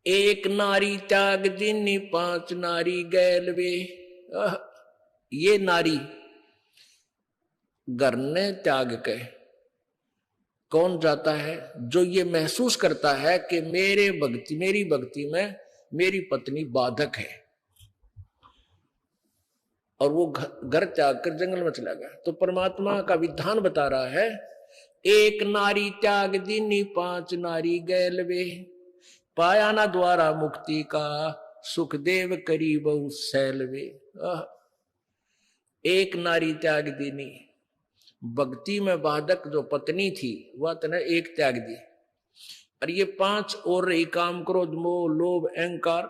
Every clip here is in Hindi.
एक नारी त्याग दीनी पांच नारी गैल वे। ये नारी घर ने त्याग के कौन जाता है? जो ये महसूस करता है कि मेरी भक्ति में मेरी पत्नी बाधक है, और वो घर त्याग कर जंगल में चला गया। तो परमात्मा का विधान बता रहा है, एक नारी त्याग दीनी पांच नारी गैल वे, पाया ना द्वारा मुक्ति का सुखदेव करी बहु सैलवे। एक नारी त्याग दीनी, भक्ति में बाधक जो पत्नी थी वह तने एक त्याग दी, और ये पांच और रही काम क्रोध मोह लोभ अहंकार।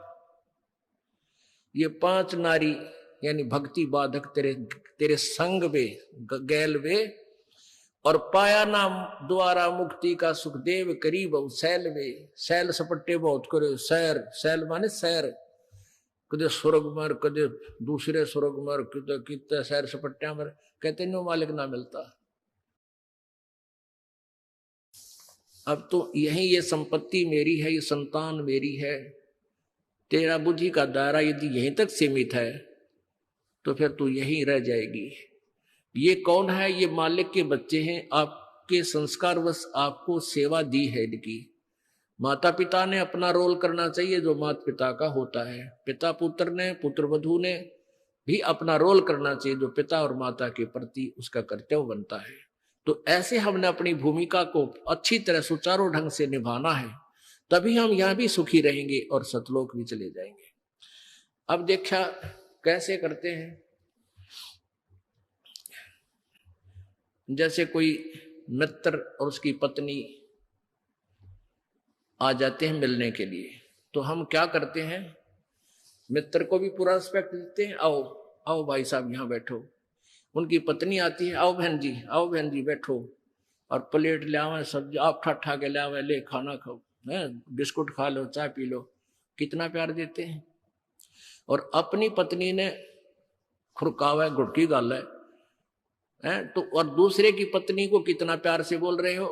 ये पांच नारी यानी भक्ति बाधक तेरे संग वे गैल वे, और पाया नाम द्वारा मुक्ति का सुखदेव करीब सैल वे। सैल सपट्टे बहुत करे, सैर सैल माने सैर, कदे स्वर्ग मर कदे दूसरे स्वर्ग मर कदे कितने सैर सपट्टिया मर, कहते नो मालिक ना मिलता। अब तो यही ये संपत्ति मेरी है, ये संतान मेरी है, तेरा बुद्धि का दायरा यदि यहीं तक सीमित है तो फिर तू यहीं रह जाएगी। ये कौन है? ये मालिक के बच्चे हैं, आपके संस्कारवश आपको सेवा दी है इनकी। माता पिता ने अपना रोल करना चाहिए जो माता पिता का होता है, पिता पुत्र ने पुत्र वधू ने भी अपना रोल करना चाहिए जो पिता और माता के प्रति उसका कर्तव्य बनता है। तो ऐसे हमने अपनी भूमिका को अच्छी तरह सुचारू ढंग से निभाना है, तभी हम यहां भी सुखी रहेंगे और सतलोक भी चले जाएंगे। अब देखा कैसे करते हैं, जैसे कोई मित्र और उसकी पत्नी आ जाते हैं मिलने के लिए, तो हम क्या करते हैं, मित्र को भी पूरा रिस्पेक्ट देते हैं, आओ आओ भाई साहब यहाँ बैठो। उनकी पत्नी आती है, आओ बहन जी बैठो, और प्लेट ले आवे, सब्जी आप ठा के ले आवे, ले खाना खाओ, बिस्कुट खा लो, चाय पी लो, कितना प्यार देते हैं। और अपनी पत्नी ने खुरकावा घुटकी गाल है तो, और दूसरे की पत्नी को कितना प्यार से बोल रहे हो।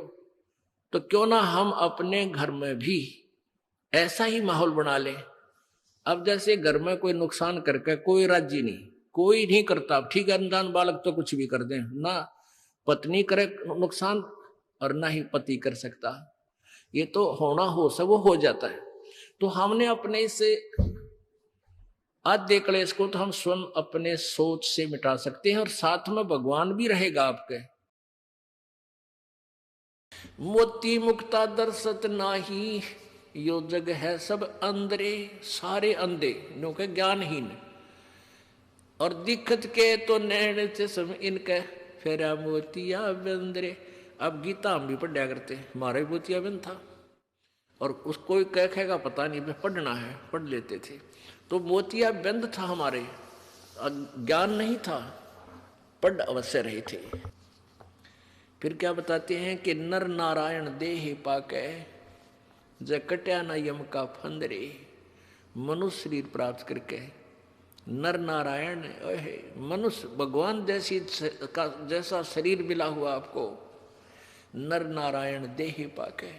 तो क्यों ना हम अपने घर में भी ऐसा ही माहौल बना लें। अब जैसे घर में कोई नुकसान करके कोई राजी नहीं, कोई नहीं करता, ठीक है, अनजान बालक तो कुछ भी कर दें, ना पत्नी करे नुकसान और ना ही पति कर सकता, ये तो होना हो सब वो हो जाता है। तो हमने अपने से आद्य क्लेश को तो हम स्वयं अपने सोच से मिटा सकते हैं, और साथ में भगवान भी रहेगा आपके। मोती मुक्ता दर्शत नाही, यो जग है सब अंधरे, सारे अंधे नो के ज्ञानहीन, और दिखत के तो नैण चश्म इनके, फेरा मोतिया बंदरे। अब गीता हम भी पढ़ा करते, हमारा मोतिया बंद था, और उसको कहेगा पता नहीं, पढ़ना है पढ़ लेते थे। तो मोतिया बंद था हमारे, ज्ञान नहीं था, पढ़ अवश्य रहे थे। फिर क्या बताते हैं कि नर नारायण देह पाके, जय कट्या न यम का फंदरे। मनुष्य शरीर प्राप्त करके नर नारायण मनुष्य भगवान जैसा शरीर मिला हुआ आपको, नर नारायण देह पाके,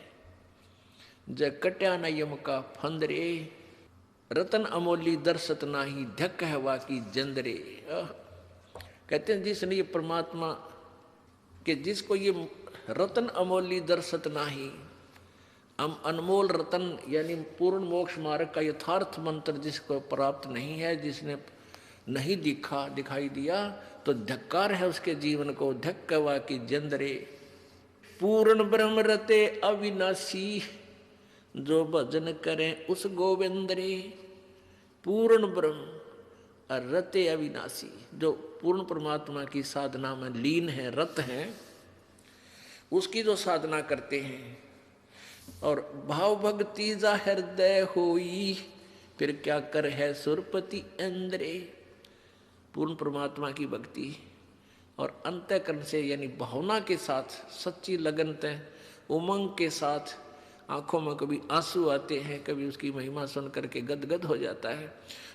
जय कट्या न यम का फंदरे। रतन अमोली दर्शत नाही, ढक है वाकी जंदरे। कहते हैं जिसने ये परमात्मा कि जिसको ये रतन अमोली दर्शत नाही, अनमोल रतन यानी पूर्ण मोक्ष मार्ग का यथार्थ मंत्र जिसको प्राप्त नहीं है, जिसने नहीं दिखाई दिया, तो धिक्कार है उसके जीवन को। धक्कवा की जंदरे, पूर्ण ब्रह्म रते अविनाशी, जो भजन करें उस गोविंदरे। पूर्ण ब्रह्म और रते अविनाशी, जो पूर्ण परमात्मा की साधना में लीन है, रत हैं, उसकी जो साधना करते हैं, और भाव भक्ति जा हृदय होई, फिर क्या कर है सुरपति इंद्रे। पूर्ण परमात्मा की भक्ति और अंतःकरण से यानी भावना के साथ, सच्ची लगन उमंग के साथ, आंखों में कभी आंसू आते हैं, कभी उसकी महिमा सुन करके गदगद हो जाता है।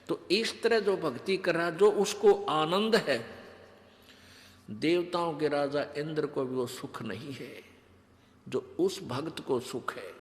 तो इस तरह जो भक्ति कर रहा, जो उसको आनंद है, देवताओं के राजा इंद्र को भी वो सुख नहीं है जो उस भक्त को सुख है।